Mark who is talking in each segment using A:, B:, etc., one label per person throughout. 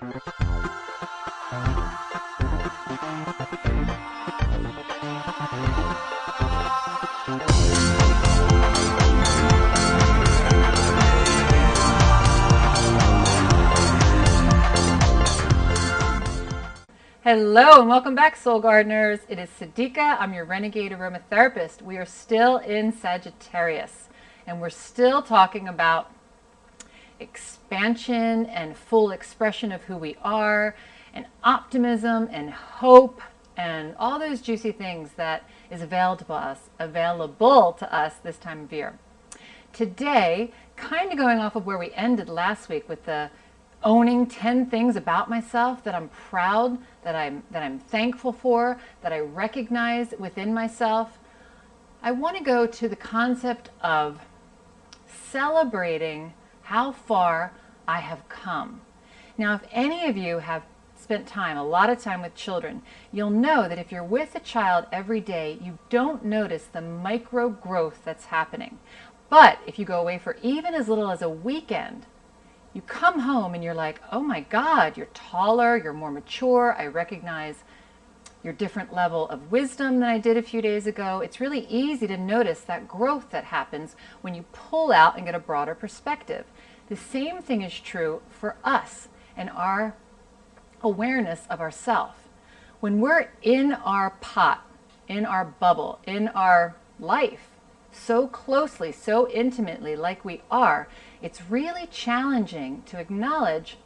A: Hello and welcome back, Soul Gardeners. It is Siddiqa. I'm your Renegade Aromatherapist. We are still in Sagittarius and we're still talking about expansion and full expression of who we are and optimism and hope and all those juicy things that is available to us this time of year. Today, kind of going off of where we ended last week with the owning 10 things about myself that I'm proud, that I'm thankful for, that I recognize within myself. I want to go to the concept of celebrating how far I have come. Now, if any of you have spent a lot of time with children, you'll know that if you're with a child every day, you don't notice the micro growth that's happening. But if you go away for even as little as a weekend, you come home and you're like, oh my God, you're taller, you're more mature. I recognize your different level of wisdom than I did a few days ago. It's really easy to notice that growth that happens when you pull out and get a broader perspective. The same thing is true for us and our awareness of ourself. When we're in our pot, in our bubble, in our life, so closely, so intimately like we are, it's really challenging to acknowledge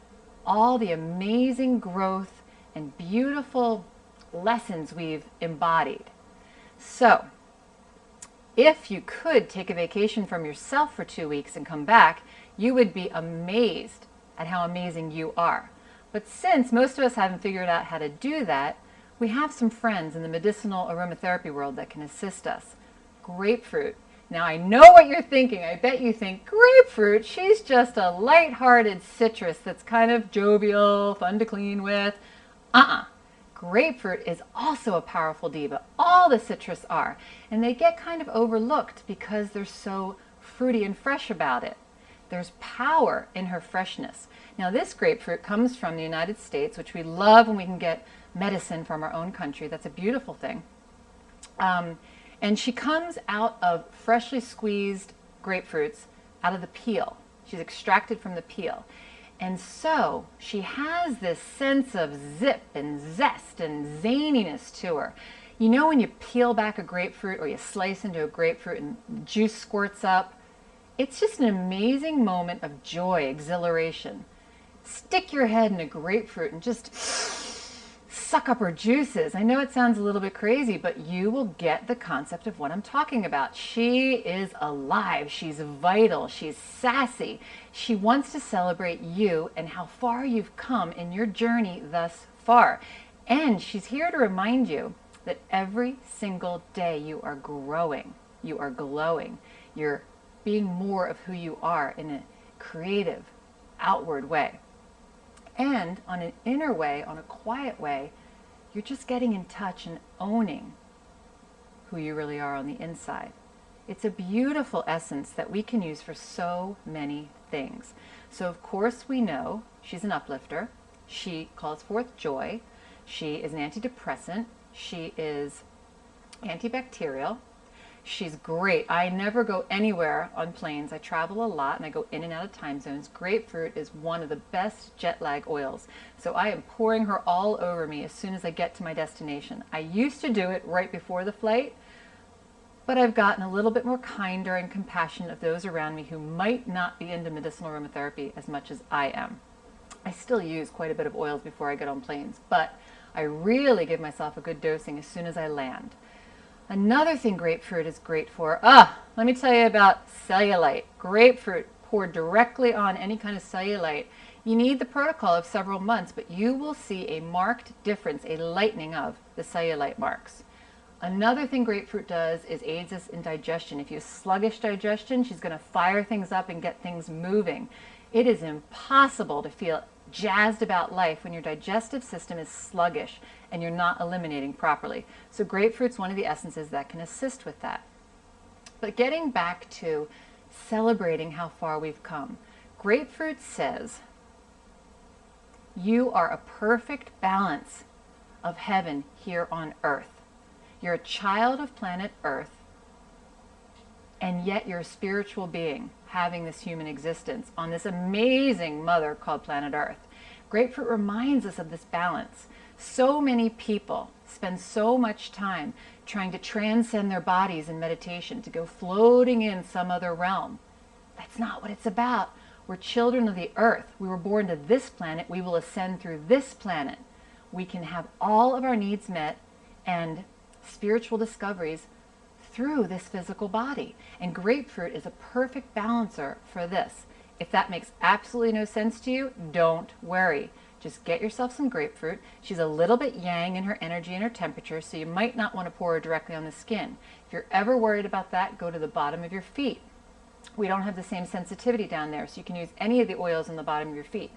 A: all the amazing growth and beautiful lessons we've embodied. So, if you could take a vacation from yourself for 2 weeks and come back, you would be amazed at how amazing you are. But since most of us haven't figured out how to do that, we have some friends in the medicinal aromatherapy world that can assist us. Grapefruit. Now I know what you're thinking. I bet you think, grapefruit, she's just a light-hearted citrus that's kind of jovial, fun to clean with. Grapefruit is also a powerful diva. All the citrus are. And they get kind of overlooked because they're so fruity and fresh about it. There's power in her freshness. Now this grapefruit comes from the United States, which we love when we can get medicine from our own country. That's a beautiful thing. And she comes out of freshly squeezed grapefruits out of the peel. She's extracted from the peel. And so she has this sense of zip and zest and zaniness to her. You know when you peel back a grapefruit or you slice into a grapefruit and juice squirts up? It's just an amazing moment of joy, exhilaration. Stick your head in a grapefruit and just suck up her juices. I know it sounds a little bit crazy, but you will get the concept of what I'm talking about. She is alive. She's vital. She's sassy. She wants to celebrate you and how far you've come in your journey thus far. And she's here to remind you that every single day you are growing. You are glowing. You're being more of who you are in a creative, outward way. And on an inner way, on a quiet way, you're just getting in touch and owning who you really are on the inside. It's a beautiful essence that we can use for so many things. So of course we know she's an uplifter. She calls forth joy. She is an antidepressant. She is antibacterial. She's great. I never go anywhere on planes. I travel a lot and I go in and out of time zones. Grapefruit is one of the best jet lag oils. So I am pouring her all over me as soon as I get to my destination. I used to do it right before the flight, but I've gotten a little bit more kinder and compassionate of those around me who might not be into medicinal aromatherapy as much as I am. I still use quite a bit of oils before I get on planes, but I really give myself a good dosing as soon as I land. Another thing grapefruit is great for, let me tell you about cellulite. Grapefruit poured directly on any kind of cellulite. You need the protocol of several months, but you will see a marked difference, a lightening of the cellulite marks. Another thing grapefruit does is aids us in digestion. If you have sluggish digestion, she's going to fire things up and get things moving. It is impossible to feel jazzed about life when your digestive system is sluggish and you're not eliminating properly. So grapefruit's one of the essences that can assist with that. But getting back to celebrating how far we've come, grapefruit says, You are a perfect balance of heaven here on earth. You're a child of planet Earth, and yet you're a spiritual being having this human existence on this amazing mother called planet Earth. Grapefruit reminds us of this balance. So many people spend so much time trying to transcend their bodies in meditation, to go floating in some other realm. That's not what it's about. We're children of the earth. We were born to this planet. We will ascend through this planet. We can have all of our needs met and spiritual discoveries through this physical body. And grapefruit is a perfect balancer for this. If that makes absolutely no sense to you, don't worry. Just get yourself some grapefruit. She's a little bit yang in her energy and her temperature, so you might not want to pour her directly on the skin. If you're ever worried about that, go to the bottom of your feet. We don't have the same sensitivity down there, so you can use any of the oils on the bottom of your feet.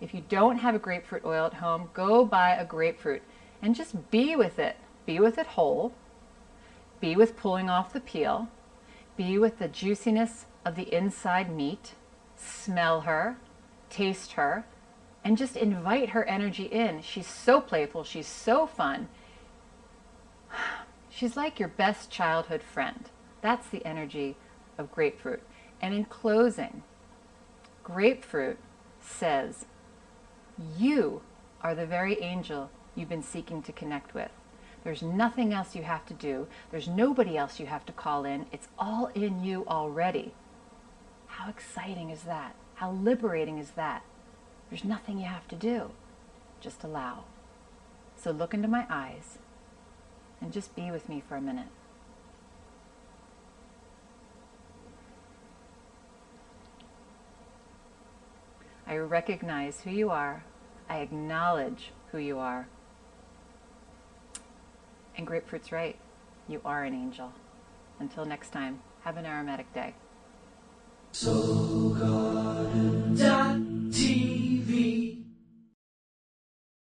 A: If you don't have a grapefruit oil at home, go buy a grapefruit and just be with it. Be with it whole. Be with pulling off the peel. Be with the juiciness of the inside meat. Smell her, taste her, and just invite her energy in. She's so playful. She's so fun. She's like your best childhood friend. That's the energy of grapefruit. And in closing, grapefruit says, you are the very angel you've been seeking to connect with. There's nothing else you have to do. There's nobody else you have to call in. It's all in you already. How exciting is that? How liberating is that? There's nothing you have to do. Just allow. So look into my eyes and just be with me for a minute. I recognize who you are. I acknowledge who you are. And grapefruit's right. You are an angel. Until next time, have an aromatic day. So God